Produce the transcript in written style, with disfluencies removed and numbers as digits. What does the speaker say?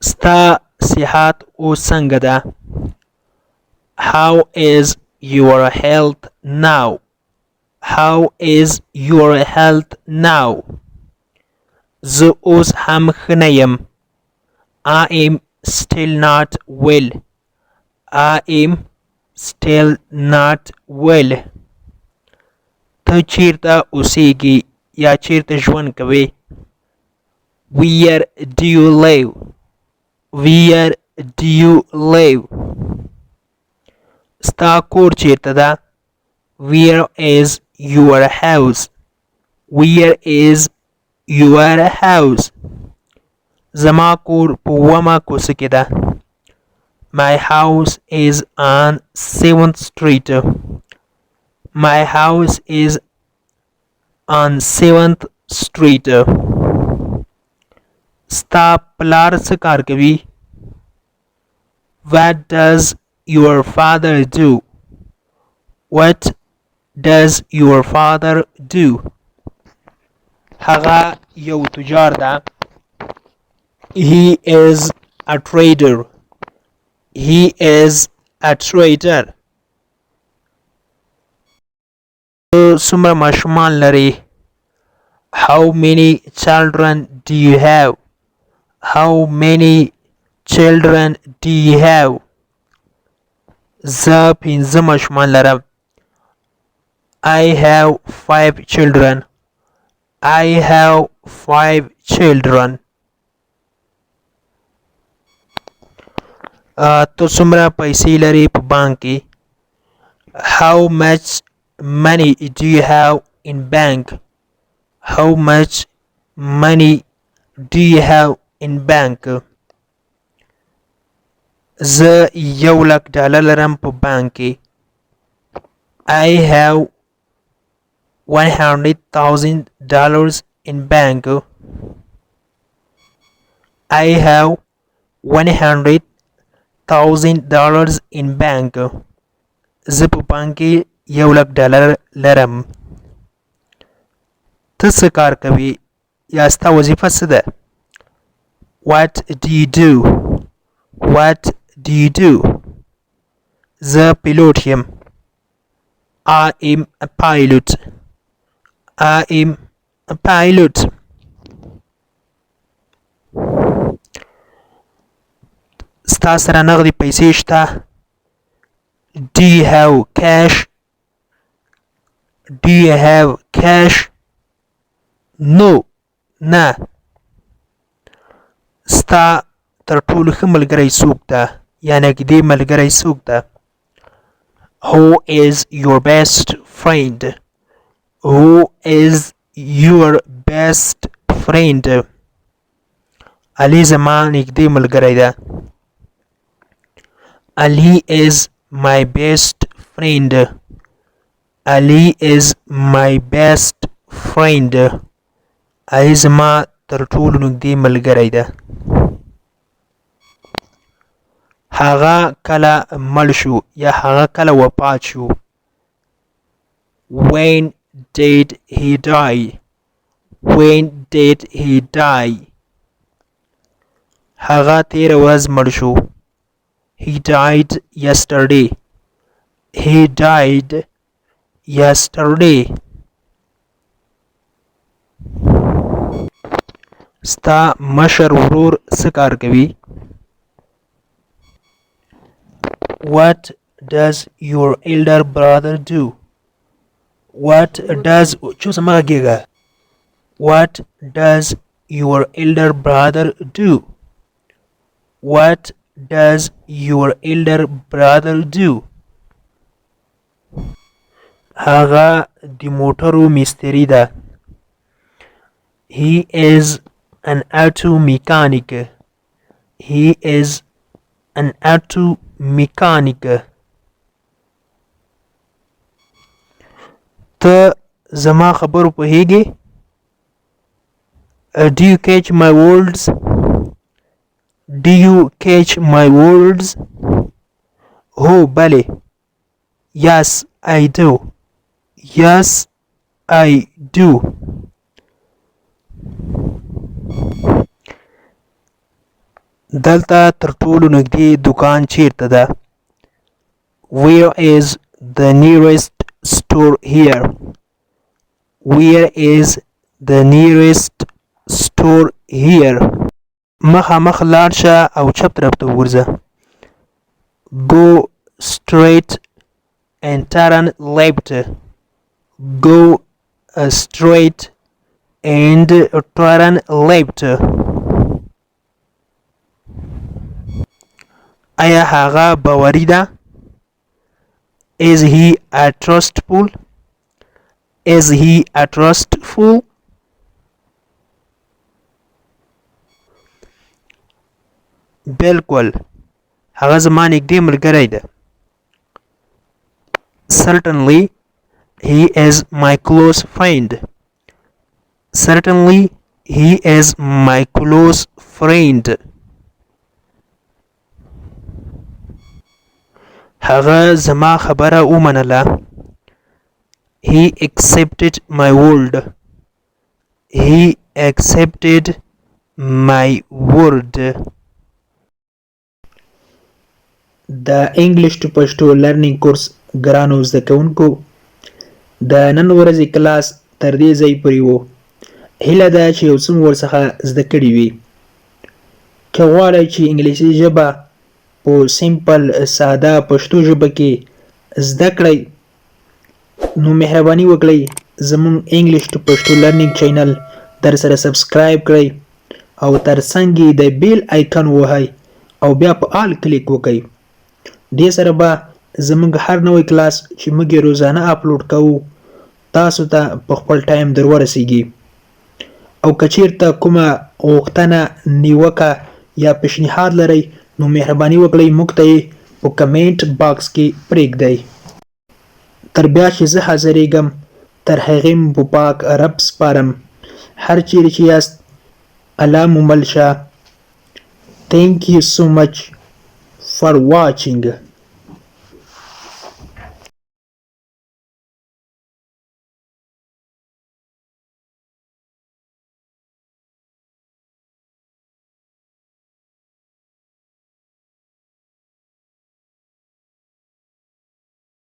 ستا صحت اوس څنګه ده؟ How is your health now? How is your health now? زه اوس هم ښه نه یم. I am still not well. I am still not well. ته چیرته اوسیږي یا چیرته ژوند کوې؟ Where do you live? Where do you live? ستا کور چیرته ده؟ Where is your house? Where is your house? زما کور په 8مه کوڅه کې ده. My house is on 7th Street. My house is on 7th Street. ستا پلار څه کار کوي؟ What does your father do? What does your father do? هغه یو تجار ده. He is a trader. He is a trader. څومره ماشومان لري؟ How many children do you have? How many children do you have? زه 5 ماشومان لرم. I have 5 children. I have 5 children. ته څومره پیسې لري په بانک کې؟ How much money do you have in bank? How much money do you have in bank? زه $1,00,000 لرم په بانک کې. I have $100,000 in bank. I have $100,000 in bank. زه په بانک کې $1,00,000 لرم. ته څه کار کوي یا ستا وظیفه څه ده؟ What do you do? What do you do? زه پیلوټ یم. I am a pilot. I am a pilot. ستا سره نغدي پیسې شته؟ Do you have cash? Do you have cash? No. نه. ستا تر ټولو ښه ملګری څوک ده یا نږدې ملګری څوک ده؟ Who is your best friend? Who is your best friend? علي زما نږدې ملګری ده. Ali is my best friend. Ali is my best friend. علي زما تر ټولو نږدې ملګری ده. هغه کله مړ شو یا هغه کله وفات شو؟ When did he die? When did he die? هغه تیره ورځ مړ شو. He died yesterday. He died yesterday. ستا مشر ورور څه کار کوي؟ What does your elder brother do? What does What does your elder brother do? What does your elder brother do? هغه د موټرو مستری ده. He is an auto mechanic. He is an auto mechanic. ته زما خبرو پوهیږې؟ Do you catch my words? Do you catch my words? هو بله. Yes, I do. Yes, I do. دلته تر ټولو نږدې دکان چیرته ده؟ Where is the nearest store here? Where is the nearest store here? مخامخ لاړ شه او چپ طرف ته وګرځه. Go straight and turn left. Go straight and turn left. آیا هغه باوري ده؟ Is he a trustful? Is he a trustful? بالکل هغه زما نږدې ملګری ده. Certainly he is my close friend. Certainly he is my close friend. هغه زما خبره ومنله. He accepted my word. He accepted my word. د انګلیش ټو پښتو لرنینګ کورس ګرانو زده کوونکو د نن ورځې کلاس تر دې ځای پورې و. هیله ده چې یو څه مو ورڅخه زده کړي وي. که غواړئ چې انګلیسي ژبه په سیمپل ساده پښتو ژبه کې زده کړئ نو مهرباني وکړئ زموږ انګلیش ټو پښتو لرنینګ چینل در سره سبسکرایب کړئ او ترڅنګ یې د بیل آیکن ووهئ او بیا په آل کلیک وکړئ. دې سره به زموږ هر نوی کلاس چې موږ یې روزانه اپلوډ کوو تاسو ته په خپل ټایم در ورسیږي. او که چیرته کومه غوښتنه نیوکه یا پیشنهاد لرئ نو مهرباني وکړئ موږ ته یې په کمنټ باکس کې پرېږدئ. تر بیا چې زه حاضرېږم تر هغې مو په پاک رب سپارم. هر چیرې چې یاست الله مو مل شه. Thank you so much for watching.